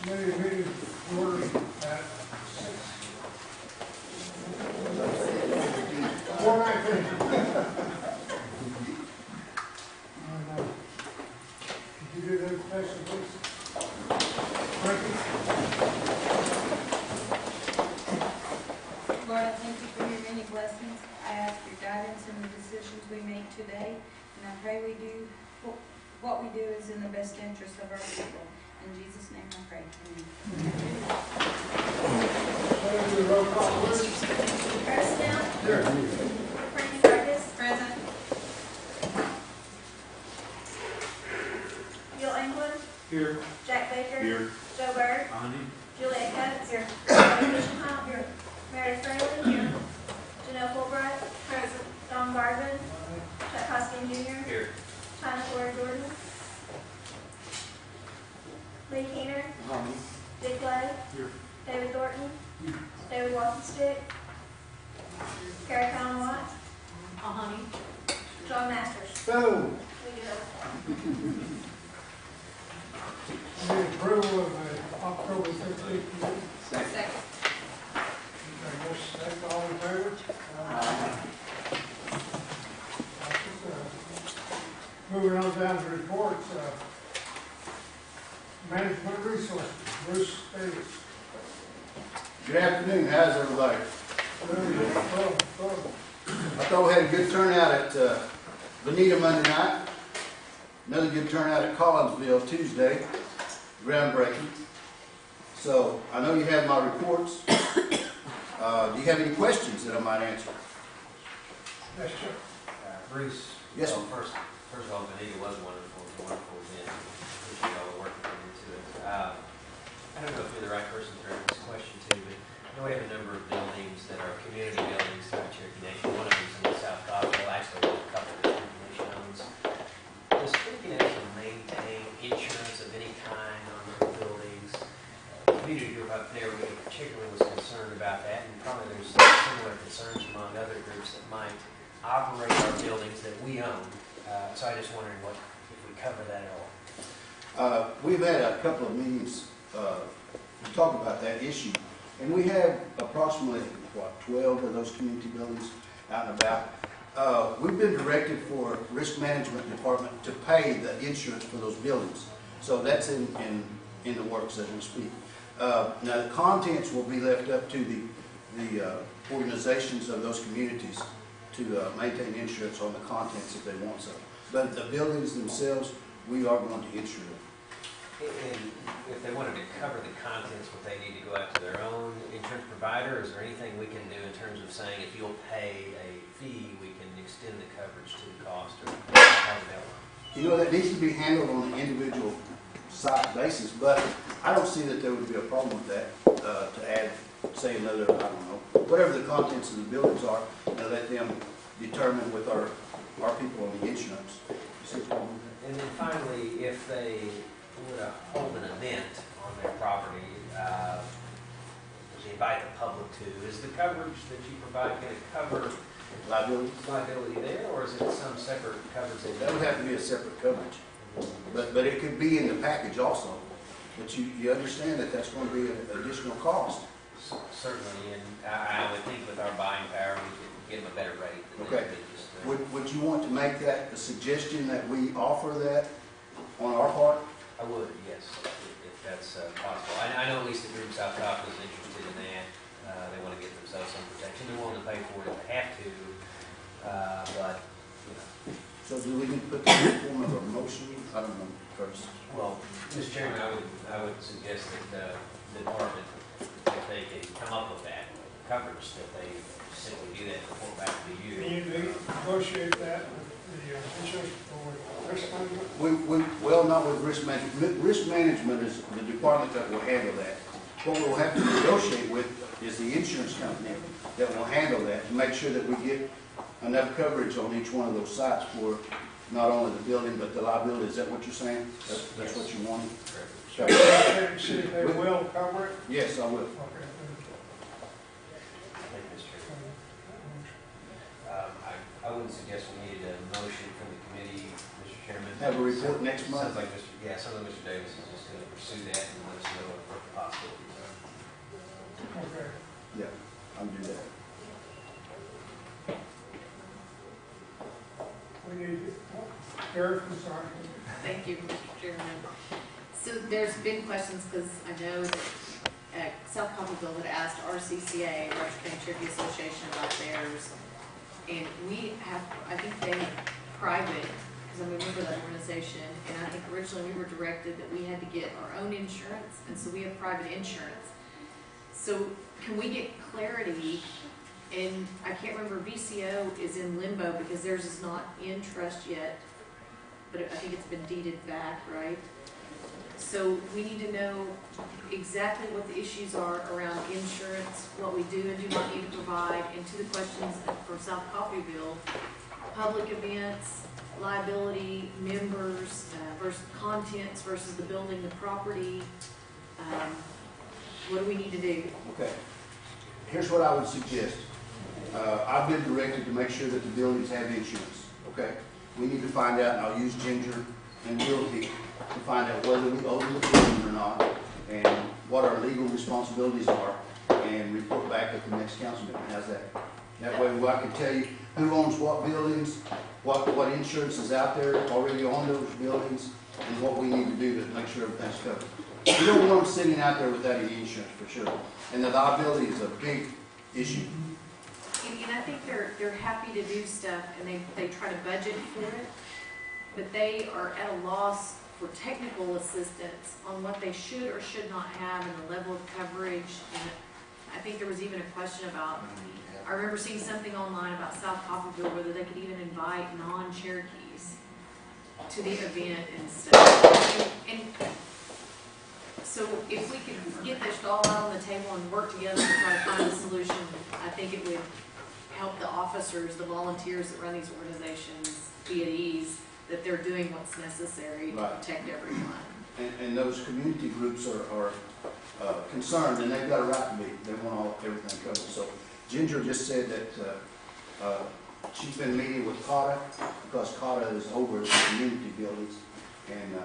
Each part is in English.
Committee meeting order at 4:19. Could you do the invitation, please? Thank you. Lord, I thank you for your many blessings. I ask your guidance in the decisions we make today, and I pray we do what we do is in the best interest of our people. In Jesus' name I pray. Amen. Roll call, please. Personnel. Here. Frankie Burgess. Present. Gil England. Here. Jack Baker. Here. Joe Bird. Juliet Coates. Here. Fisher Here. Meredith Fraley. Here. Janelle Fulbright. Present. Don Garvin. Chuck Hoskin Jr. Here. China Flora Jordan. Lee Keener. Dick Lay. Here. David Thornton. David Walkenstick. Carrie Collin Watts. Honey. John Masters. Boom. We do. Need approval of the October 15th meeting. Second. Second, all in favor? Moving on down to reports, management resources, Bruce Davis. Good afternoon, how's everybody? I thought we had a good turnout at Bonita Monday night. Another good turnout at Collinsville Tuesday, groundbreaking. So I know you have my reports. Do you have any questions that I might answer? Yes, sir. Bruce. Yes, well, sir. first of all, Bonita was wonderful. It was a wonderful event. Appreciate all the work that went into it. I don't know if you're the right person to answer this question too, but I know we have a number of buildings that are community buildings throughout Cherokee Nation. One of them is in South Coffeyville. Actually, we have a couple that Cherokee Nation owns. Does Cherokee Nation maintain insurance of any kind on those buildings? The community group up there, we particularly was concerned about that, and probably there's similar concerns among other groups that might operate our buildings that we own. So I just wondering if we cover that at all. We've had a couple of meetings to talk about that issue, and we have approximately, 12 of those community buildings out and about. We've been directed for risk management department to pay the insurance for those buildings, so that's in the works as we speak. Now the contents will be left up to the organizations of those communities to maintain insurance on the contents if they want so. But the buildings themselves, we are going to insure them. And if they wanted to cover the contents, would they need to go out to their own insurance provider? Is there anything we can do in terms of saying if you'll pay a fee, we can extend the coverage to the cost? Or how would that work? You know, that needs to be handled on an individual site basis, but I don't see that there would be a problem with that, to add, say, another, I don't know, whatever the contents of the buildings are, and let them determine with our people on the insurance. You see what's going on there? And then finally, if they would hold an event on their property, they invite the public to, is the coverage that you provide going to cover liability there, or is it some separate coverage? That would have to be a separate coverage, but it could be in the package also. But you understand that that's going to be an additional cost. Certainly, and I would think with our buying power, we could get them a better rate than Okay. they just. Would you want to make that a suggestion that we offer that on our part? I would, yes, if that's possible. I know at least the group South Coffeyville is interested in that. They want to get themselves some protection. They're willing to pay for it if they have to, but, you know. So do we need to put that in the form of a motion? I don't know, first. Well, Mr. Chairman, I would suggest that the department, if they can come up with that coverage, that they simply do that before back to you. Can you negotiate that with the insurance or with risk management? Well, not with risk management. Risk management is the department that will handle that. What we'll have to negotiate with is the insurance company that will handle that to make sure that we get enough coverage on each one of those sites for not only the building but the liability. Is that what you're saying? That's what you want? So see if they will cover it? Yes, I will. Okay. Thank you, Mr. Chairman. I wouldn't suggest we needed a motion from the committee, Mr. Chairman. Have a report next month. Sounds like Mr. Davis is just going to pursue that and let us know what Yeah, I'll do that. We need, Eric, I'm sorry. Thank you, Mr. Chairman. So there's been questions, because I know that South Coffeyville had asked RCCA, Roger County Cherokee Association, about theirs. And we have, I think they private, because I'm a member of that organization, and I think originally we were directed that we had to get our own insurance, and so we have private insurance. So can we get clarity? And I can't remember, VCO is in limbo because theirs is not in trust yet, but I think it's been deeded back, right? So we need to know exactly what the issues are around insurance, what we do and do not need to provide, and to the questions from South Coffeyville, public events, liability, members, versus contents versus the building, the property. What do we need to do? Okay. Here's what I would suggest. I've been directed to make sure that the buildings have insurance, okay? We need to find out, and I'll use Ginger and Wilkie to find out whether we owe them the building or not, and what our legal responsibilities are, and report back at the next council meeting. How's that? That way I can tell you who owns what buildings, what insurance is out there already on those buildings, and what we need to do to make sure everything's covered. We don't want them sitting out there without any insurance, for sure. And the liability is a big issue. And I think they're happy to do stuff, and they try to budget for it, but they are at a loss for technical assistance on what they should or should not have and the level of coverage. And I think there was even a question about, I remember seeing something online about South Coffeyville, whether they could even invite non-Cherokees to the event and stuff. And so if we could get this all out on the table and work together to try to find a solution, I think it would help the officers, the volunteers that run these organizations be at ease that they're doing what's necessary to protect everyone. And those community groups are concerned, and they've got a right to be. They want everything covered. So Ginger just said that she's been meeting with CATA, because CATA is over the community buildings, and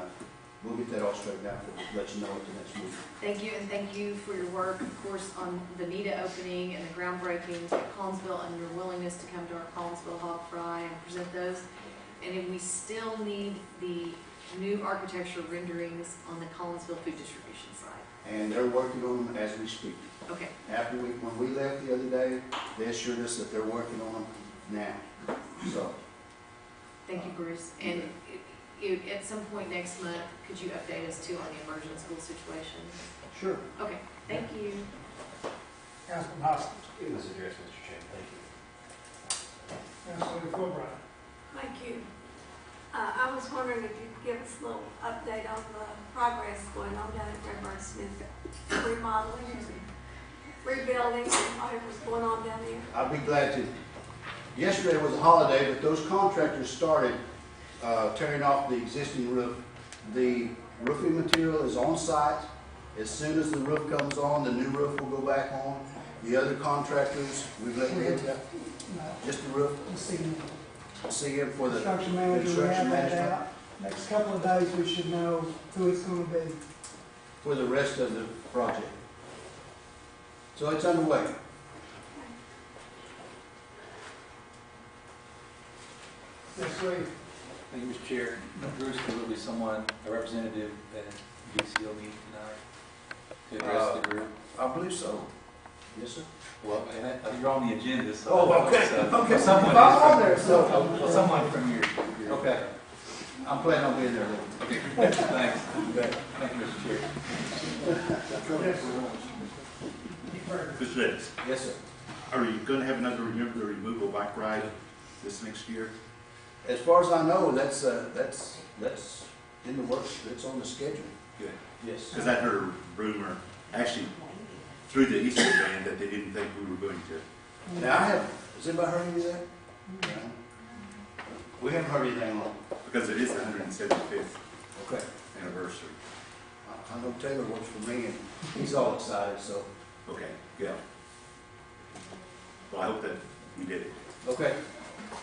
we'll get that all straightened out and let you know at the next meeting. Thank you, and thank you for your work, of course, on the NITA opening and the groundbreakings at Collinsville, and your willingness to come to our Collinsville Hog Fry and present those. And then we still need the new architecture renderings on the Collinsville food distribution site. And they're working on them as we speak. Okay. When we left the other day, they assured us that they're working on them now. So. Thank you, Bruce. And at some point next month, could you update us too on the emergent school situation? Sure. Okay. Thank you. Councilman Hoskins. It was addressed, Mr. Chairman. Thank you. Councilman Fulbright. Thank you. I was wondering if you could give us a little update on the progress going on down at Redbird Smith, remodeling and rebuilding, and whatever's going on down there. I'll be glad to. Yesterday was a holiday, but those contractors started tearing off the existing roof. The roofing material is on site. As soon as the roof comes on, the new roof will go back on. The other contractors, we've let them just the roof. See him for the Construction manager, we construction have that management out. Next couple of days, we should know who it's gonna be. for the rest of the project. So it's underway. Yes, Lee. Thank you, Mr. Chair. Bruce, there will be someone, a representative at VCO meeting tonight to address the group. I believe so. Yes, sir. Well, you're on the agenda, so. Oh, okay. Okay. Someone, I'm on there, so. well, someone from your. Okay. I'm planning on being there. Okay, thanks. Thank you, Mr. Chair. Yes. Mr. Davis, Yes, sir. are you going to have another Remember the Removal bike ride this next year? As far as I know, that's in the works. It's on the schedule. Good. Yes. Because I heard a rumor, actually, through the Easter band, that they didn't think we were going to. Now, has anybody heard any of that? No. We haven't heard anything on it. Because it is the 175th Okay. anniversary. I know Taylor works for me, and he's all excited, so. Okay, good. Well, I hope that we did it. Okay.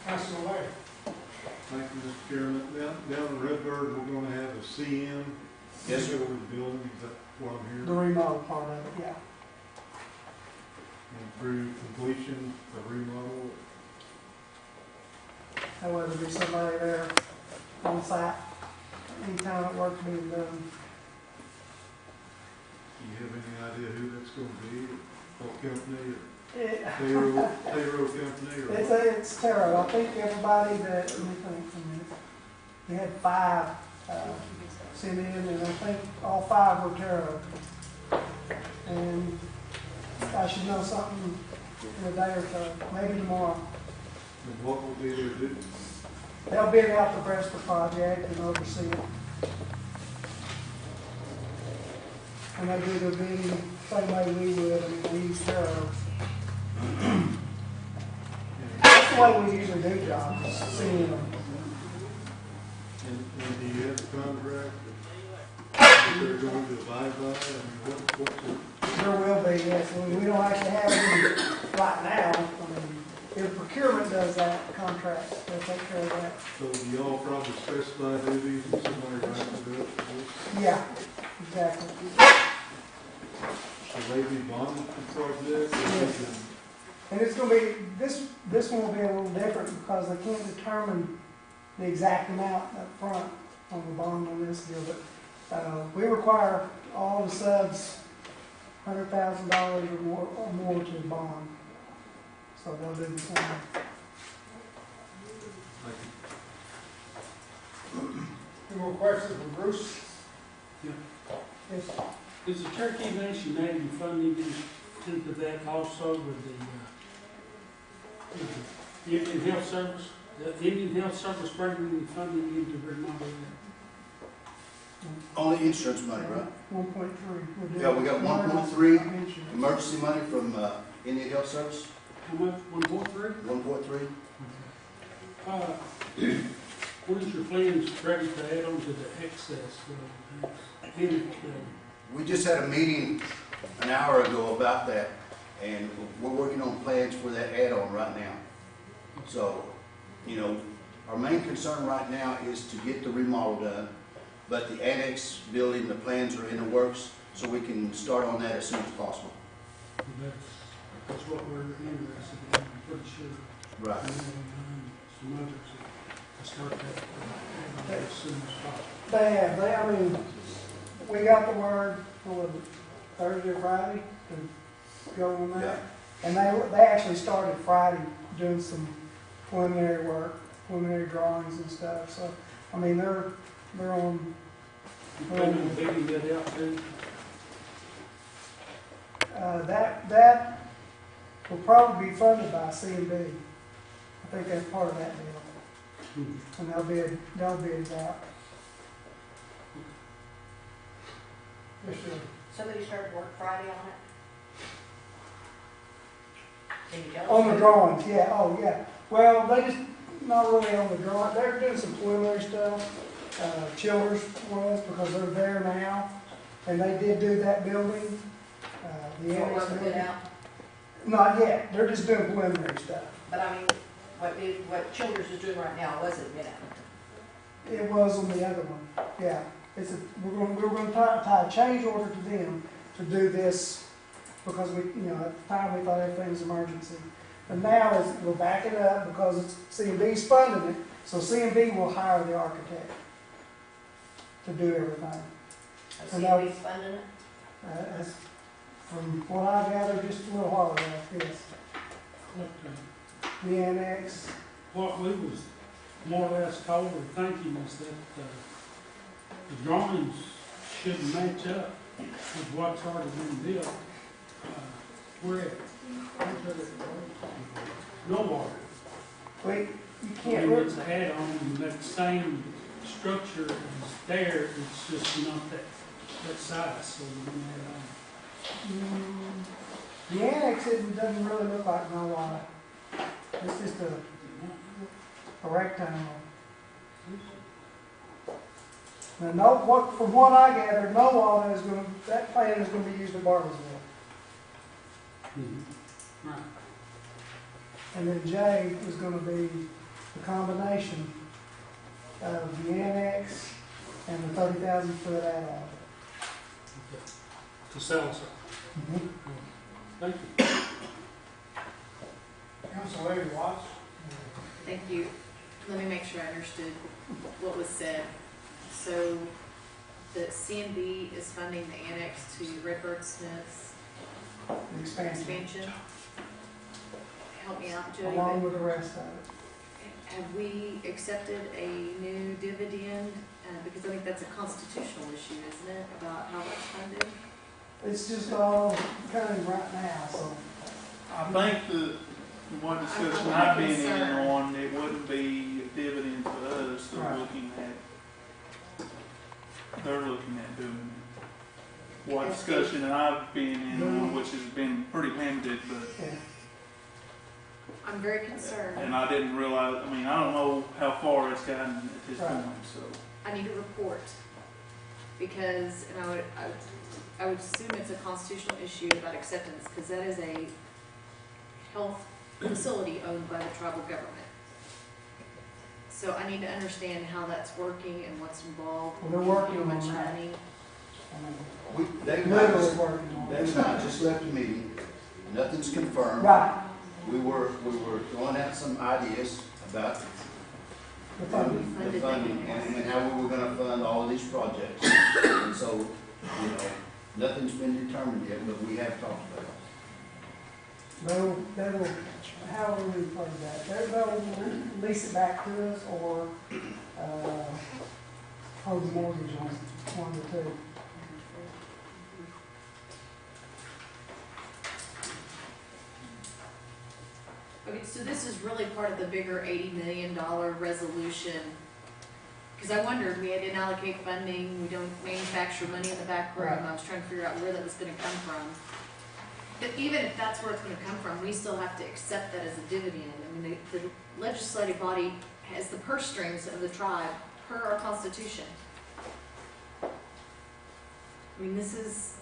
Councilman Lay. Thank you, Mr. Chairman. Down in Redbird, we're gonna have a CM. Yes, sir. Over the building, is that what I'm The hearing? remodel part of it, yeah. improve completion, a remodel. That way there'll be somebody there on site anytime that work's being done. Do you have any idea who that's gonna be? What company, It- payroll company, or? It's Taro. I think everybody that, let me think for a minute. We had 5 sent in, and I think all 5 were Taro. And I should know something in a day or so, maybe tomorrow. And what will be their duties? They'll bid out the rest of the project and oversee it. And they do their bidding same way we would, I mean, they use Taro. That's the way we usually do jobs, is seeing them. And do you have a contract that they're going to abide by? I mean, what's the? There will be, yes, and we don't actually have any right now. I mean, if procurement does that, contracts, they'll take care of that. So y'all probably specify who these, and somebody writes it up for this? Yeah, exactly. Will they be bonded for the project? Or Yes. they can- And it's gonna be, this one will be a little different because they can't determine the exact amount up front on the bond on this deal, but, we require all the subs $100,000 or more to bond. So they'll do the same. Like, Any more questions from Bruce? Yes. Is the Cherokee Nation adding funding into that also with the Indian Health Service? The Indian Health Service bringing any funding into remodeling Only insurance money, right? 1.3. Yeah, we got 1.3 emergency money from Indian Health Service, that? How much, 1.3? 1.3. What is your plans ready to add on to the excess? We just had a meeting an hour ago about that, and we're working on plans for that add-on right now. So, you know, our main concern right now is to get the remodel done, but the annex building, the plans are in the works, so we can start on that as soon as possible. That's what we're interested in, I'm pretty sure. Right. Some others to start that as soon as possible. I mean, we got the word for Thursday or Friday to go on that. Yeah. And they actually started Friday doing some preliminary work, preliminary drawings and stuff. So, I mean, they're on. Planning on bidding that out too? That will probably be funded by C&B. I think that's part of that deal. And they'll bid it out. Yes, sir. Somebody started work Friday on it? Can you tell us? On the drawings, yeah, oh, yeah. Well, they just, not really on the drawing, they're doing some preliminary stuff. Childers was, because they're there now, and they did do that building. The What annex was it building. out? Not yet, they're just doing preliminary stuff. But I mean, what Childers is doing right now wasn't been out. It was on the other one, yeah. We were gonna tie a change order to them to do this, because we, you know, at the time we thought everything was emergency. But now we'll back it up because it's C&B's funding it, so C&B will hire the architect to do everything. And that- CB's funding it? That's, from what I gathered just a little while ago, yes. The annex, What we was more or less told or thinking is that the drawings should match up with what's already been built. Where's no water. you I can't, mean, it's an add-on, and that same structure is there, it's just not that size, so we can add on. the annex doesn't really look like no water. It's just a rectangle. Now, from what I gathered, no water is that plan is gonna be used at Bartlesville. Right. And then J is gonna be the combination of the annex and the 30,000 foot add-on. To sell, sir. Thank you. Councilor Watts? Thank you. Let me make sure I understood what was said. So the CNB is funding the annex to Redbird Smith's The expansion, expansion. Help me out, Jody. along with the rest of it. Have we accepted a new dividend? Because I think that's a constitutional issue, isn't it, about how that's funded? It's just all coming right now, so. I think that one discussion I'm I've been in concerned. on, it wouldn't be a dividend to us, they're Right. looking at doing it. One That's discussion that I've been in on, which has been pretty limited, but, Yeah. I'm very concerned. and I didn't realize, I mean, I don't know how far it's gotten at this Right. point, so. I need a report, because, and I would assume it's a constitutional issue about acceptance, because that is a health facility owned by the tribal government. So I need to understand how that's working and what's involved. Well, they're working how much on that. money. I mean, David and literally working on David it. and I just left a meeting, nothing's confirmed. Right, We were throwing out some ideas about the funding. the funding and how we were gonna fund all of these projects. And so, you know, nothing's been determined yet, but we have talked about it. They will, how will we play that? They'll lease it back to us or, hold the mortgage on it, one of the two. Okay, so this is really part of the bigger $80 million resolution. Because I wondered, we didn't allocate funding, we don't manufacture money in the back room. Right. I was trying to figure out where that was gonna come from. But even if that's where it's gonna come from, we still have to accept that as a dividend. I mean, the legislative body has the purse strings of the tribe per our constitution. I mean, this is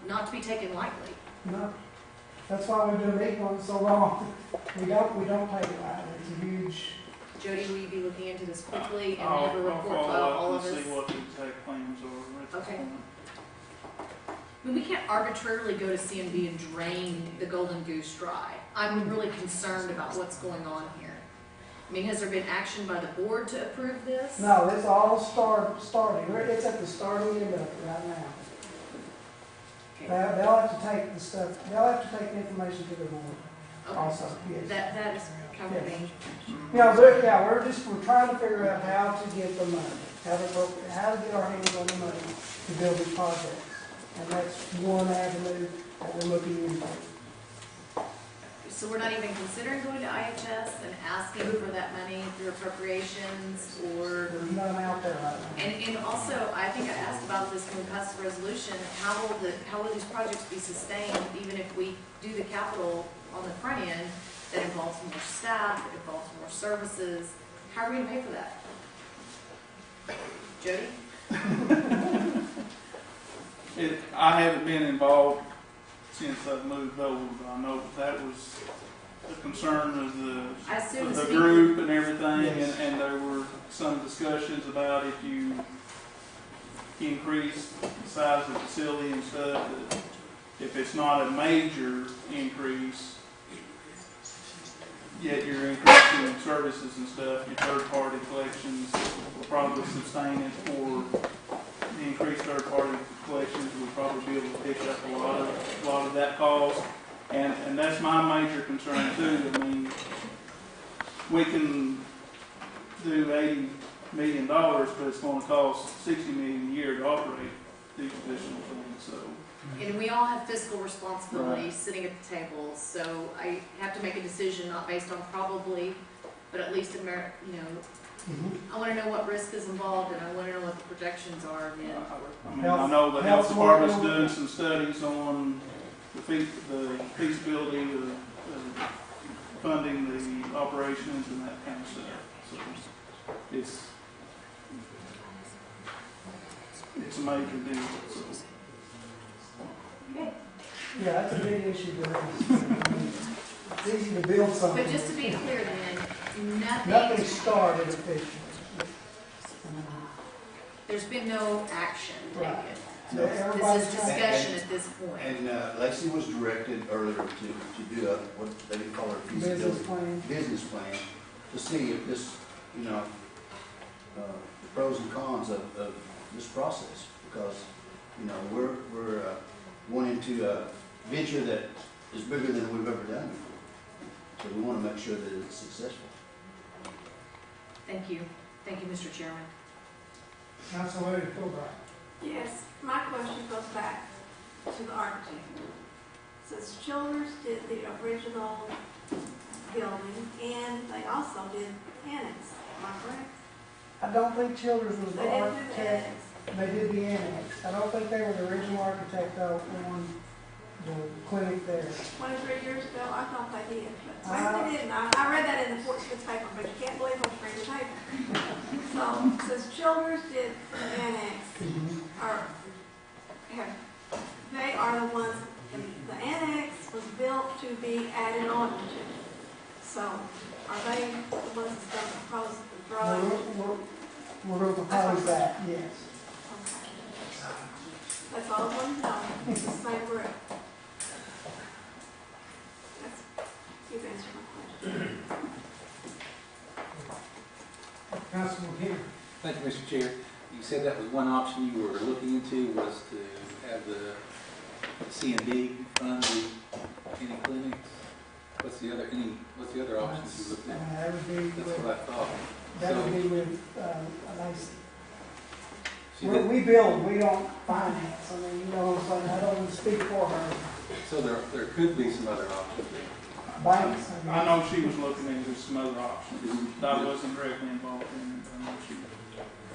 not to be taken lightly. No, that's why we've been making one so long. We don't take it lightly. It's a huge, Jody, will you be looking into this quickly and I'll have a report to follow all up of and us? see what the exact plans are at this Okay. point. I mean, we can't arbitrarily go to CNB and drain the Golden Goose dry. I'm really concerned about what's going on here. I mean, has there been action by the board to approve this? no, it's all starting. It's at the starting end of it right now. Okay. They'll have to take the stuff, they'll have to take the information to the board Okay. also, yes. That is comforting. We're trying to figure out how to get the money, how to get our hands on the money to build these projects. And that's one avenue that we're looking into. So we're not even considering going to IHS and asking for that money through appropriations or? There's none out there right now. And also, I think I asked about this when we passed the resolution, how will these projects be sustained even if we do the capital on the front end that involves more staff, that involves more services? How are we gonna pay for that? Jody? I haven't been involved since I've moved over, but I know that was a concern of I assume the the group and everything, Yes. and there were some discussions about if you increase the size of the facility and stuff, that if it's not a major increase, yet you're increasing services and stuff, your third-party collections will probably sustain it, or the increased third-party collections will probably be able to pick up a lot of that cost. And that's my major concern too. I mean, we can do $80 million, but it's going to cost $60 million a year to operate these additional things, so. And we all have fiscal responsibilities sitting at the table, so I have to make a decision not based on probably, but at least, I want to know what risk is involved, and I want to know what the projections are, and I mean, I know the health department's doing some studies on the feasibility of funding the operations and that kind of stuff. So it's a major deal, so. Yeah, that's a big issue for us. It's easy to build something. But just to be clear then, Nothing started officially. there's been no action Right. taken. So everybody's This is trying- discussion at this point. And Lacey was directed earlier to do a, what they call it, Business feasibility, plan. business plan, to see if this, you know, the pros and cons of this process, because, you know, we're wanting to venture that is bigger than we've ever done before. So we want to make sure that it's successful. Thank you. Thank you, Mr. Chairman. Councilwoman Fulbright. Yes, my question goes back to the architect. Since Childers did the original building, and they also did annex, am I correct? I don't think Childers was They the didn't do the architect. annex. They did the annex. I don't think they were the original architect though on the clinic there. 23 years ago, I thought they did, but maybe they didn't. I read that in the Fort Smith paper, but you can't believe what's reading the paper. So, since Childers did the annex, they are the ones, the annex was built to be added on to. So, are they the ones that's going to propose the drawing? We're going to propose that, yes. Okay. That's all I want to know. It's the same group. You've answered my question. Councilman Henry. Thank you, Mr. Chair. You said that was one option you were looking into, was to have the C&D fund any clinics. What's the other options you looked at? That would be That's with, what I thought. that would So, be with, Lacey. she We did- build, we don't finance. I mean, you know what I'm saying? I don't want to speak for her. So there could be some other options. Banks, I know she was looking into some other options that I wasn't directly involved in. I know she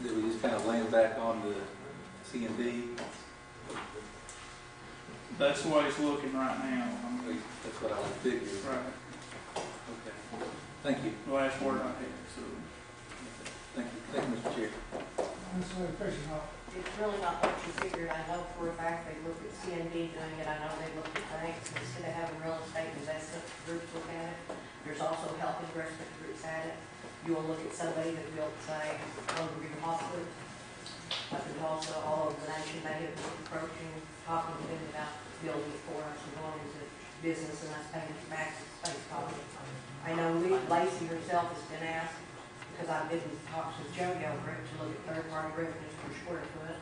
That we just kind of land back on the C&D. That's the way it's looking right now. I mean, That's what I would figure. right. Okay. Thank you. The last word I had, so. Thank you. Thank you, Mr. Chair. Councilman Fisher. It's really not what you figured. I know for a fact they look at C&D doing it. I know they look at banks. Instead of having real estate investment groups look at it, there's also health investment groups at it. You will look at somebody that built, say, Overview Hospital. But there's also all over the nation, they have been approaching, talking to them about building it for us and going into business and us paying taxes, space costs. I know Lacey herself has been asked, because I've been in talks with Jody over it, to look at third-party revenues per square foot.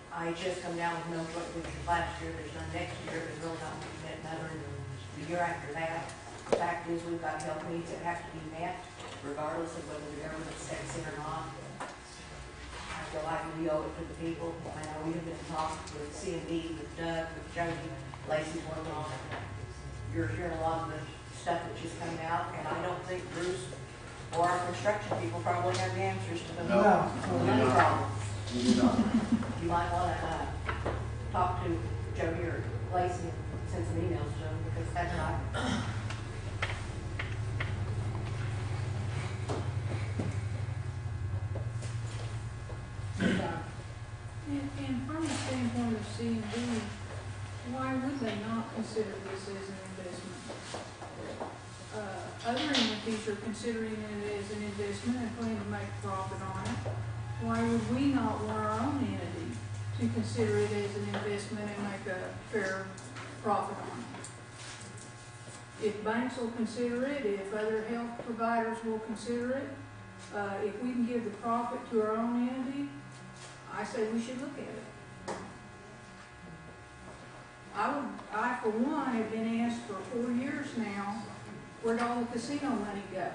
I just come down with no joint ventures last year, there's none next year, there's really not much net another the year after that. The fact is, we've got health needs that have to be met, regardless of whether the government steps in or not. I feel like we owe it to the people. I know we have been talking with C&D, with Doug, with Jody, Lacey's working on it. You're hearing a lot of the stuff that's just coming out, and I don't think Bruce or our construction people probably have the answers to the No. money problems. We do not. You might want to talk to Jody or Lacey and send some emails to them, because that's not. And from the standpoint of C&D, why would they not consider this as an investment? Other entities are considering it as an investment and plan to make a profit on it. Why would we not want our own entity to consider it as an investment and make a fair profit on it? If banks will consider it, if other health providers will consider it, if we can give the profit to our own entity, I say we should look at it. I for one have been asked for 4 years now, where'd all the casino money go?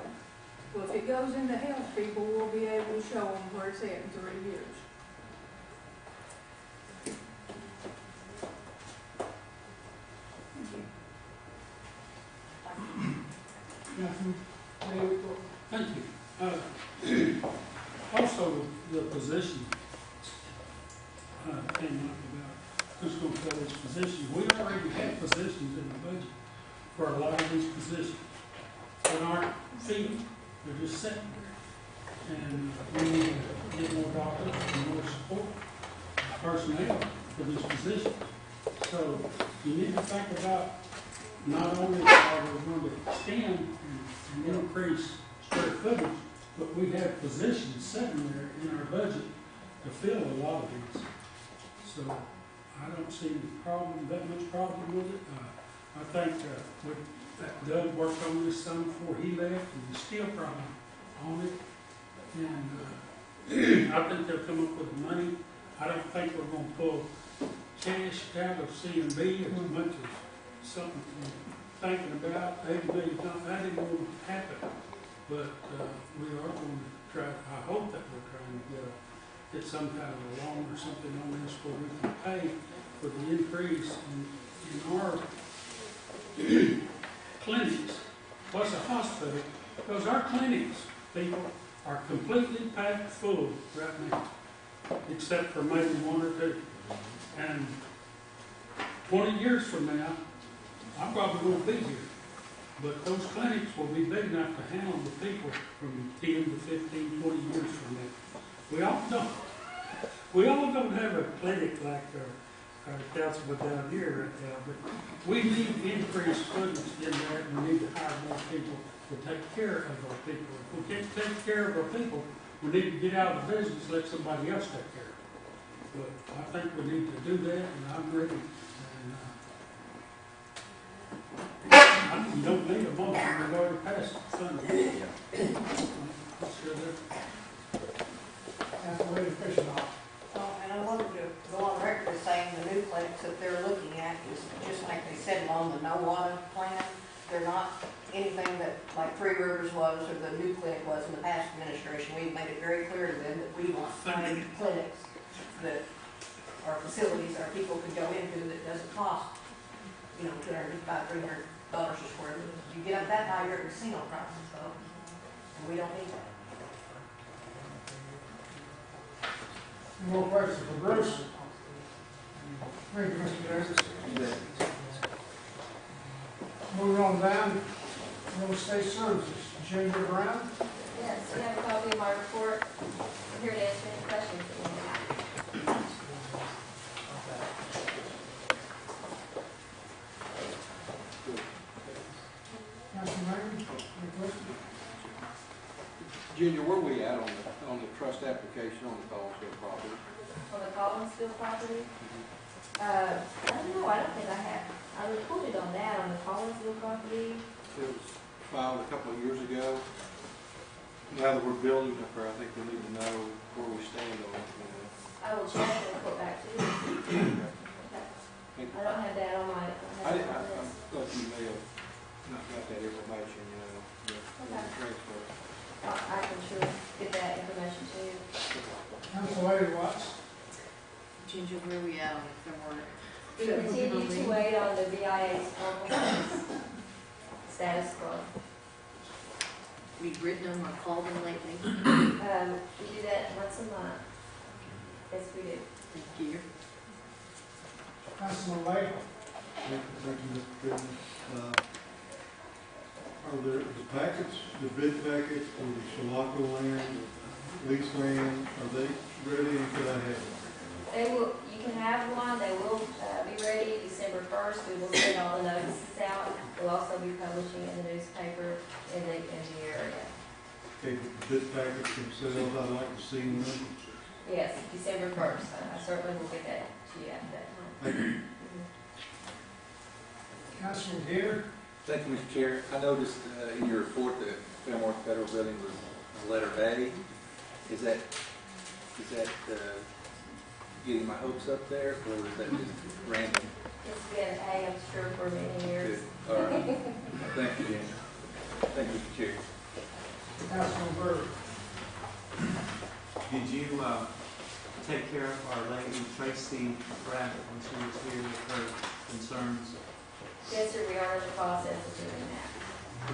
Well, if it goes into health, people will be able to show them where it's at in 3 years. Thank you. Also, the position came up about who's going to fill these positions. We already have positions in the budget for a lot of these positions that aren't filled. They're just sitting there. And we need to get more doctors and more support personnel for these positions. So you need to think about not only are we going to extend and increase square footage, but we have positions sitting there in our budget to fill a lot of these. So I don't see that much problem with it. I think that Doug worked on this some before he left, and he's still probably on it. And I think they'll come up with the money. I don't think we're gonna pull cash out of C&B as much as something we're thinking about. $80 million, that ain't gonna happen. But we are going to try, I hope that we're trying to get some kind of a loan or something on this where we can pay for the increase in our clinics, plus a hospital, because our clinics, people, are completely packed full right now, except for maybe one or two. And 20 years from now, I probably won't be here. But those clinics will be big enough to handle the people from 10 to 15, 20 years from now. We all don't have a clinic like our councilman down here right now, but we need increased clinics in there, and we need to hire more people to take care of our people. If we can't take care of our people, we need to get out of the business, let somebody else take care of it. But I think we need to do that, and I'm ready. You don't need a motion, we've already passed it Sunday. Sure that. That's the way to fish it off. And I wanted to go on record as saying the new clinics that they're looking at is just like they said along the no water plan. They're not anything that like Three Rivers was or the new clinic was in the past administration. We've made it very clear to them that we want clinics that are facilities our people could go into that doesn't cost, $255, $300 a square foot. You get up that high, you're at casino prices, so, and we don't need that. More questions for Bruce? Thank you, Mr. Davis. Moving on down, real estate services, Ginger Brown. Yes, you have a copy of my report. I'm here to answer any questions that you may have. Councilman Raymond, any questions? Junior, where we at on the trust application on the Collinsville property? On the Collinsville property? I don't know, I don't think I have. I reported on that, on the Collinsville property. It was filed a couple of years ago. Now that we're building up there, I think we need to know where we stand on it. I will check and report back to you. Okay. I don't have that on my. I thought you may have not got that information, the transfer. I can sure get that information to you. Councilman Watts. Ginger, where are we at on the framework? We continue to wait on the BIA's formal status quo. We've written them or called them lately. We do that once a month. Yes, we do. Thank you. Councilman Label. Thank you, Mr. Chairman. Are there the packets, the bid packets for the Shalako land, lease land, are they ready and could I have them? They will, you can have one, they will be ready December 1st. We will send all the notices out. We'll also be publishing in the newspaper in the area. Okay, the bid packets themselves, I'd like to see them. Yes, December 1st. I certainly will get that to you at that time. Thank you. Councilman Gator. Thank you, Mr. Chair. I noticed in your report that Fairmont Federal Building was letter A. Is that getting my hopes up there, or is that just random? It's been A, I'm sure, for many years. Good. All right. Thank you, Jen. Thank you, Mr. Chair. Councilman Byrd. Did you take care of our lady Tracy Rabbit when she was here with her concerns? Yes, sir, we are in the process of doing that.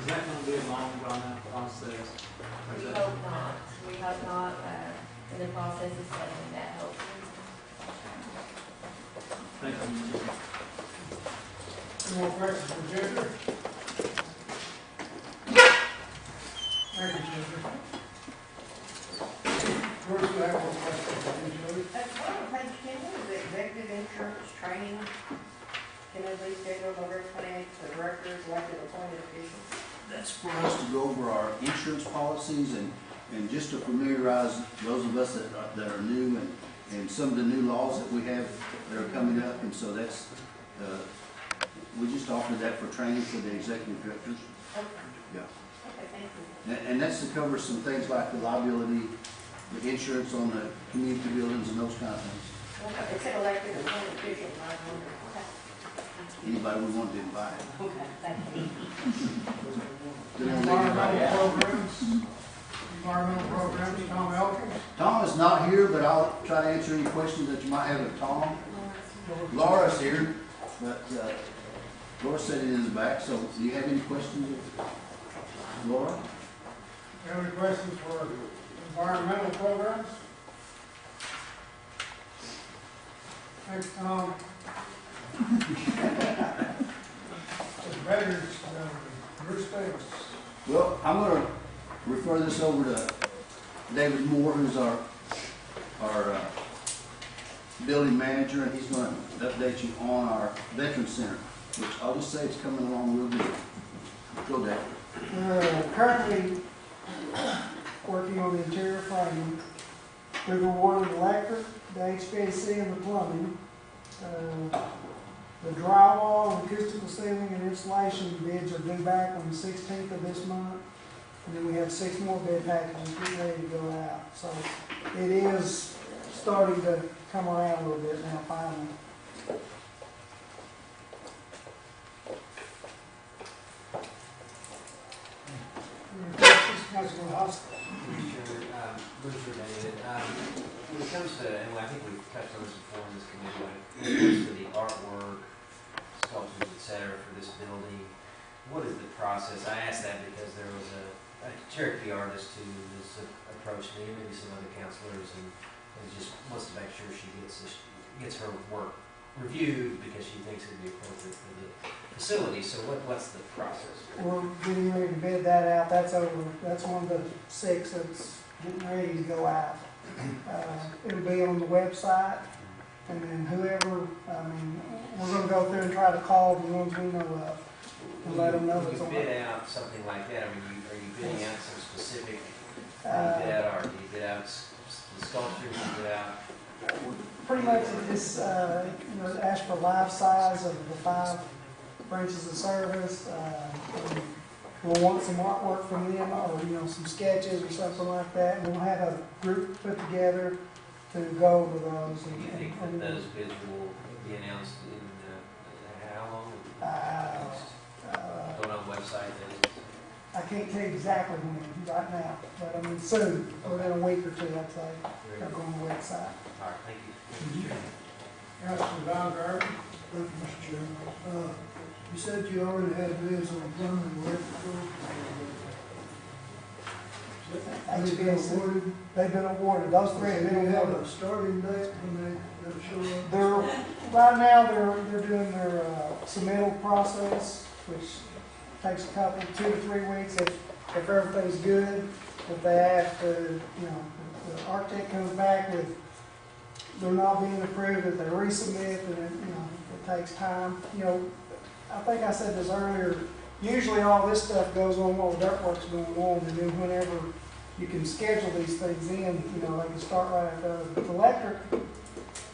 Is that going to be a long drawn out process? We hope not. We hope not. In the process of settling that, hopefully. Thank you. Any more questions for Ginger? Thank you, Ginger. Bruce, you have one question for you, One of the things, can you do the executive insurance training? Can it be scheduled November 28th for directors, elected, appointed officials? That's for us to go over our insurance policies and and just to familiarize those of us that are new and some of the new laws that we have that are coming up, and so that's, we just offered that for training for the executive directors. Yeah. Okay, thank you. And that's to cover some things like the liability, the insurance on the community buildings and those kind of things. Okay, it's an elected appointed official, right? Okay. Anybody we want to invite. Okay, thank you. Environmental programs, Tom Elkins. Tom is not here, but I'll try to answer any questions that you might have of Tom. Laura's here, but Laura's sitting in the back, so do you have any questions of Laura? Any questions for environmental programs? Thanks, Tom. Veterans, Bruce Davis. Well, I'm going to refer this over to David Moore, who's our building manager, and he's going to update you on our Veteran Center, which I'll just say it's coming along real good. Go, David. We're currently working on the interior framing. We've awarded electric, the HVAC, and the plumbing. The drywall, acoustical ceiling, and insulation bids are due back on the 16th of this month. And then we have 6 more bid packages getting ready to go out. So it is starting to come around a little bit now, finally. Councilman Hoskins. Mr. David, when it comes to, and I think we've touched on this before in this committee, when it comes to the artwork, sculptures, et cetera, for this building, what is the process? I asked that because there was a Cherokee artist who has approached me, and maybe some other counselors, and just wants to make sure she gets her work reviewed because she thinks it'd be appropriate for the facility. So what's the process? We're getting ready to bid that out. That's over. That's one of the 6 that's getting ready to go out. It'll be on the website, and then whoever, we're going to go through and try to call the ones we know of and let them know When it's you on. bid out something like that, are you bidding out some specific, do you bid out art, do you bid out the sculptures, do you bid out? Pretty much it's, ask for life size of the 5 branches of service. We'll want some artwork from them, or some sketches or something like that. And we'll have a group put together to go over those. Do you think that those bids will be announced in how long? Going on website? I can't tell you exactly when right now, but soon, within a week or 2, I'd say. They'll go on the website. All right, thank you. Councilman Don Garber. Thank you, Mr. Chairman. You said you already had bids on plumbing and electrical. They've been awarded. They've been awarded. Those 3 have Do been you have awarded. a starting date when they'll show up? Right now, they're doing their submittal process, which takes a couple, 2 to 3 weeks if everything's good. If they have to, the architect comes back with they're not being approved, if they resubmit, then it takes time. I think I said this earlier. Usually, all this stuff goes on while the dirt work's going on, and then whenever you can schedule these things in, they can start right after. But the electric,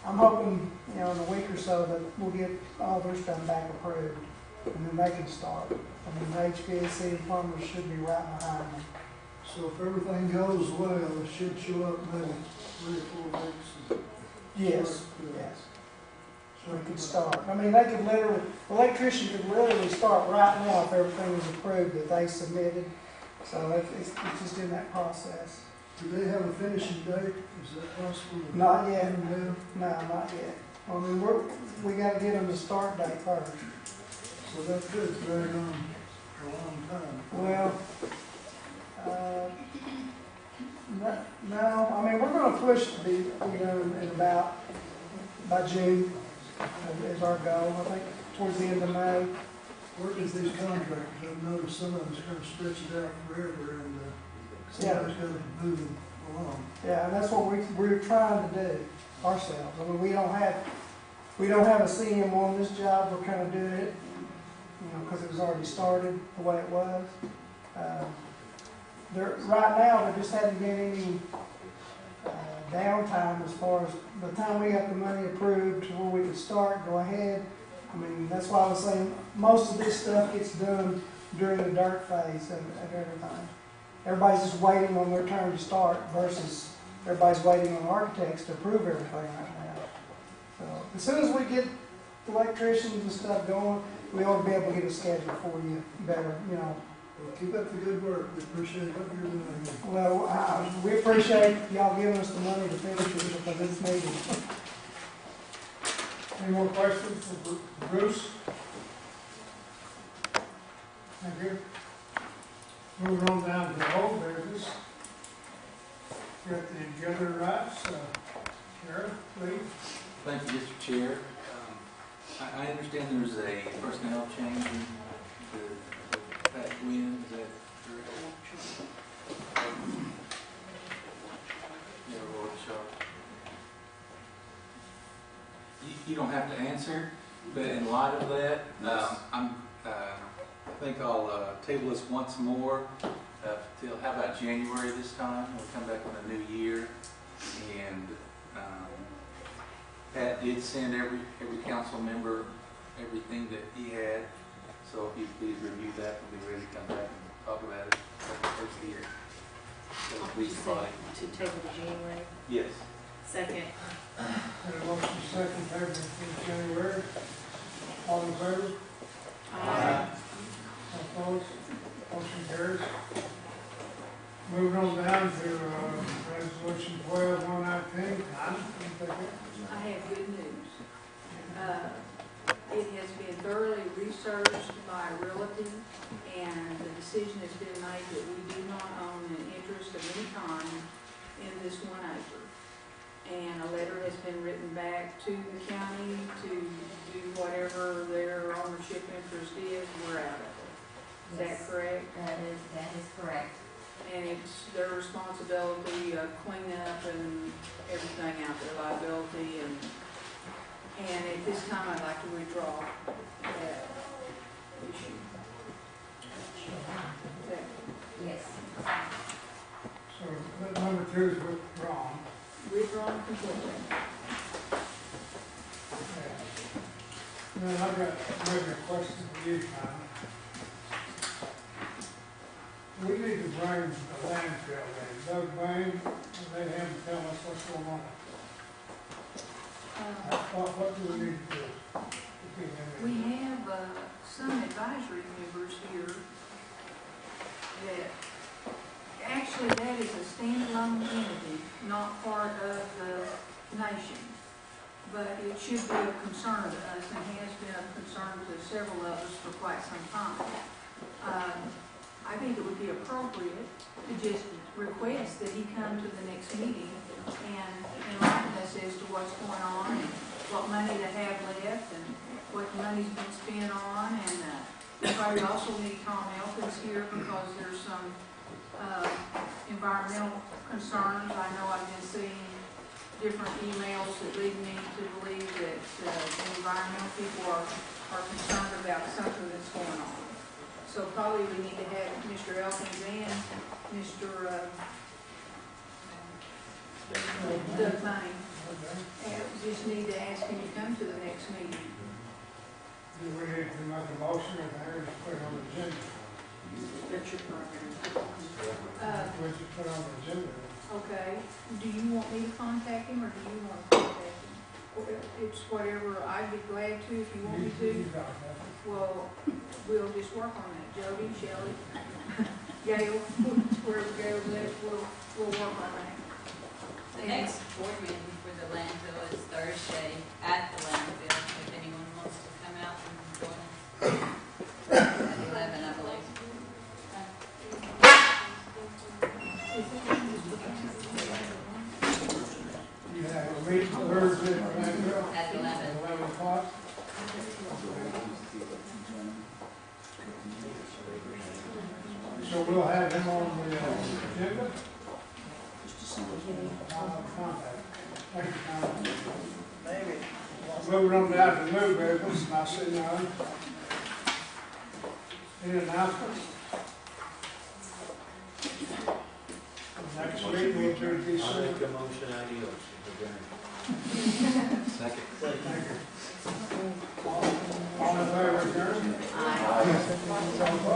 I'm hoping, in a week or so that we'll get all their stuff back approved, and then they can start. The HVAC and plumbers should be right behind them. So if everything goes well, it should show up maybe 3 or 4 weeks. Yes, yes. So we could start. They could literally, the electrician could literally start right now if everything was approved that they submitted. So it's just in that process. Do they have a finishing date? Is that possible? Not yet. No, not yet. We got to get them to start date first. So that could drag on for a long time. Well, no. We're going to push to be done in by June is our goal. I think towards the end of May. Working with these contractors, I've noticed some of them's kind of stretched it out forever, and somebody's got to move them along. Yeah, and that's what we're trying to do ourselves. We don't have a CM on this job. We're kind of doing it, because it was already started the way it was. right now, there just hadn't been any downtime as far as the time we got the money approved to where we could start, go ahead. I mean, that's why I was saying, most of this stuff gets done during the dirt phase of everything. Everybody's just waiting on their turn to start versus everybody's waiting on architects to approve everything right now. So as soon as we get electricians and stuff going, we ought to be able to get a schedule for you better, you know. Well, keep up the good work. We appreciate what you're doing. Well, we appreciate y'all giving us the money to finish it because it's needed. Any more questions for Bruce? Thank you. Moving on down to the old business. Got the agenda rights, Sheriff, please. Thank you, Mr. Chair. I understand there's a personnel change in the Pat Quinn, is that correct? Yeah, Lord Sharp. You don't have to answer, but in light of that, I think I'll table this once more till, how about January this time? We'll come back with a new year. And Pat did send every council member everything that he had. So if you please review that, we'll be ready to come back and talk about it at the first year. So please apply. To table to January. Yes. Second. Got a motion second, table in January. All in favor? Aye. Opposed? Motion carries. Moving on down to resolution 12-119. I have good news. It has been thoroughly researched by a relative, and the decision has been made that we do not own an interest of any kind in this 1 acre. And a letter has been written back to the county to do whatever their ownership interest is. We're out of it. Is that correct? That is correct. And it's their responsibility to clean up and everything out there, liability, and at this time I'd like to withdraw that issue. Yes. So that number 2 is withdrawn. Withdrawn completely. Then I've got maybe a question for you, Tom. We need to bring the landfill in. Doug Bain, they have to tell us what's going on. What do we need to do? We have some advisory members here that, actually that is a standalone entity, not part of the nation. But it should be of concern to us and has been of concern to several of us for quite some time. I think it would be appropriate to just request that he come to the next meeting and enlighten us as to what's going on and what money they have left and what the money's been spent on. And we probably also need Tom Elkins here because there's some environmental concerns. I know I've been seeing different emails that lead me to believe that the environmental people are concerned about something that's going on. So probably we need to have Mr. Elkins and Mr. Doug Bain. And just need to ask him to come to the next meeting. Do we need to make a motion or just put it on the agenda? That's your prerogative. We just put it on the agenda. Okay. Do you want me to contact him or do you want to contact him? It's whatever. I'd be glad to if you want me to. Well, we'll just work on that. Jody, Shelley, Gail, wherever Gail's at, we'll work on that. The next board meeting for the landfill is Thursday at the landfill, if anyone wants to come out and join us. At 11, I believe. You have a meeting Thursday at the landfill? At 11. 11 o'clock? So we'll have him on the agenda? Thank you, Tom. Maybe. Moving on down to new business, and I see none. Any announcements? Next week will be I make December. a motion, I yield. Second. All in favor, adjourned? Aye. All opposed?